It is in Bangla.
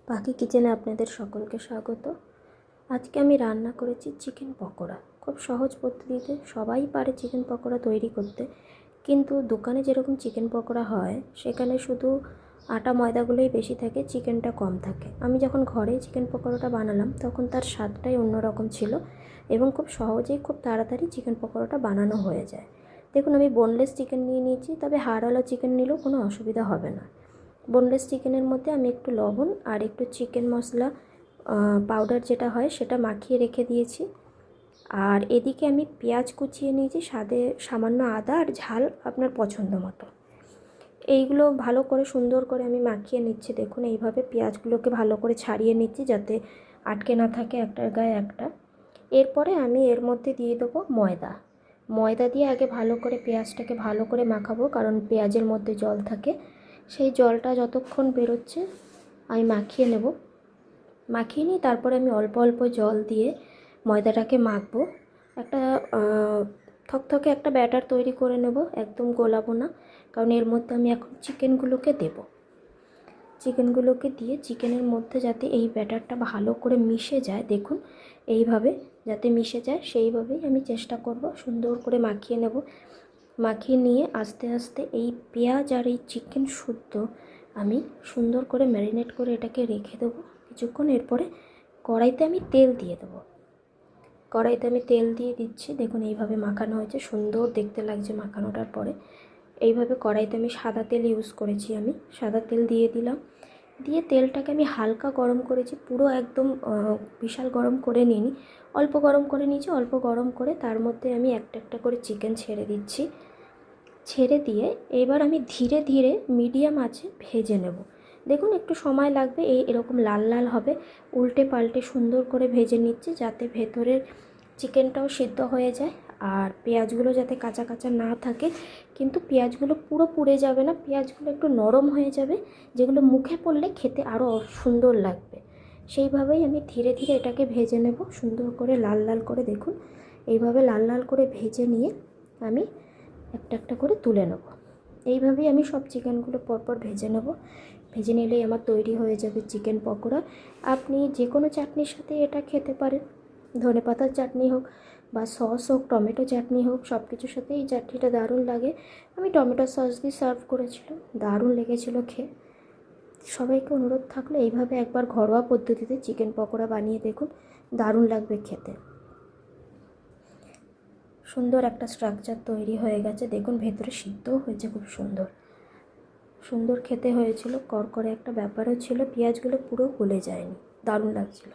পাখি কিচেনে আপনাদের সকলকে স্বাগত। আজকে আমি রান্না করেছি চিকেন পকোড়া। খুব সহজ পদ্ধতিতে সবাই পারে চিকেন পকোড়া তৈরি করতে, কিন্তু দোকানে যেরকম চিকেন পকোড়া হয় সেখানে শুধু আটা ময়দাগুলোই বেশি থাকে, চিকেনটা কম থাকে। আমি যখন ঘরে চিকেন পকোড়াটা বানালাম তখন তার স্বাদটাই অন্যরকম ছিল এবং খুব সহজেই খুব তাড়াতাড়ি চিকেন পকোড়াটা বানানো হয়ে যায়। দেখুন, আমি বোনলেস চিকেন নিয়ে নিয়েছি, তবে হাড়ওয়ালা চিকেন নিলেও কোনো অসুবিধা হবে না। বোনলেস চিকেনের মধ্যে আমি একটু লবণ আর একটু চিকেন মশলা পাউডার যেটা হয় সেটা মাখিয়ে রেখে দিয়েছি। আর এদিকে আমি পেঁয়াজ কুচিয়ে নিয়েছি, স্বাদে সামান্য আদা আর ঝাল আপনার পছন্দ মতো। এইগুলো ভালো করে সুন্দর করে আমি মাখিয়ে নিচ্ছি। দেখুন, এইভাবে পেঁয়াজগুলোকে ভালো করে ছাড়িয়ে নিচ্ছি যাতে আটকে না থাকে একটার গায়ে একটা। এরপরে আমি এর মধ্যে দিয়ে দেবো ময়দা দিয়ে আগে ভালো করে পেঁয়াজটাকে ভালো করে মাখাবো, কারণ পেঁয়াজের মধ্যে জল থাকে। সেই জলটা যতক্ষণ বেরোচ্ছে আমি মাখিয়ে নেব। মাখিয়ে নিই, তারপরে আমি অল্প অল্প জল দিয়ে ময়দাটাকে মাখবো। একটা থকথকে একটা ব্যাটার তৈরি করে নেব, একদম গোলাবো না, কারণ এর মধ্যে আমি এখন চিকেনগুলোকে দেব। চিকেনগুলোকে দিয়ে চিকেনের মধ্যে যাতে এই ব্যাটারটা ভালো করে মিশে যায়, দেখুন এইভাবে যাতে মিশে যায় সেইভাবেই আমি চেষ্টা করব। সুন্দর করে মাখিয়ে নেব। মাখিয়ে নিয়ে আস্তে আস্তে এই পেঁয়াজ আর এই চিকেন শুদ্ধ আমি সুন্দর করে ম্যারিনেট করে এটাকে রেখে দেবো কিছুক্ষণ। এরপরে কড়াইতে আমি তেল দিয়ে দেবো। কড়াইতে আমি তেল দিয়ে দিচ্ছি। দেখুন, এইভাবে মাখানো হয়েছে, সুন্দর দেখতে লাগছে মাখানোটার পরে। এইভাবে কড়াইতে আমি সাদা তেল ইউজ করেছি, আমি সাদা তেল দিয়ে দিলাম। দিয়ে তেলটাকে আমি হালকা গরম করেছি, পুরো একদম বিশাল গরম করে নিইনি, অল্প গরম করে নিয়েছি। অল্প গরম করে তার মধ্যে আমি একটা একটা করে চিকেন ছেড়ে দিচ্ছি। ছেড়ে দিয়ে এবার আমি ধীরে ধীরে মিডিয়াম আঁচে ভেজে নেব। দেখুন, একটু সময় লাগবে, এরকম লাল লাল হবে। উল্টে পাল্টে সুন্দর করে ভেজে নিচ্ছি যাতে ভেতরের চিকেনটাও সিদ্ধ হয়ে যায় আর পেঁয়াজগুলো যাতে কাঁচা কাঁচা না থাকে। কিন্তু পেঁয়াজগুলো পুরো পুড়ে যাবে না, পেঁয়াজগুলো একটু নরম হয়ে যাবে, যেগুলো মুখে পড়লে খেতে আরও সুন্দর লাগবে। সেইভাবেই আমি ধীরে ধীরে এটাকে ভেজে নেব সুন্দর করে লাল লাল করে। দেখুন, এইভাবে লাল লাল করে ভেজে নিয়ে আমি একটা একটা করে তুলে নেব। এইভাবেই আমি সব চিকেনগুলো পরপর ভেজে নেব। ভেজে নিলেই আমার তৈরি হয়ে যাবে চিকেন পকোড়া। আপনি যে কোনো চাটনির সাথে এটা খেতে পারেন, ধনেপাতার চাটনি হোক বা সস হোক, টমেটো চাটনি হোক, সব কিছুর সাথে এই চাটনিটা দারুণ লাগে। আমি টমেটো সস দিয়ে সার্ভ করেছিলাম, দারুণ লেগেছিলো খেয়ে। সবাইকে অনুরোধ থাকলো এইভাবে একবার ঘরোয়া পদ্ধতিতে চিকেন পকোড়া বানিয়ে দেখুন, দারুণ লাগবে খেতে। সুন্দর একটা স্ট্রাকচার তৈরি হয়ে গেছে, দেখুন ভেতরে সিদ্ধও হয়েছে খুব সুন্দর। সুন্দর খেতে হয়েছিল, করকরে একটা ব্যাপারও ছিল, পেঁয়াজগুলো পুরো গলে যায়নি, দারুণ লাগছিল।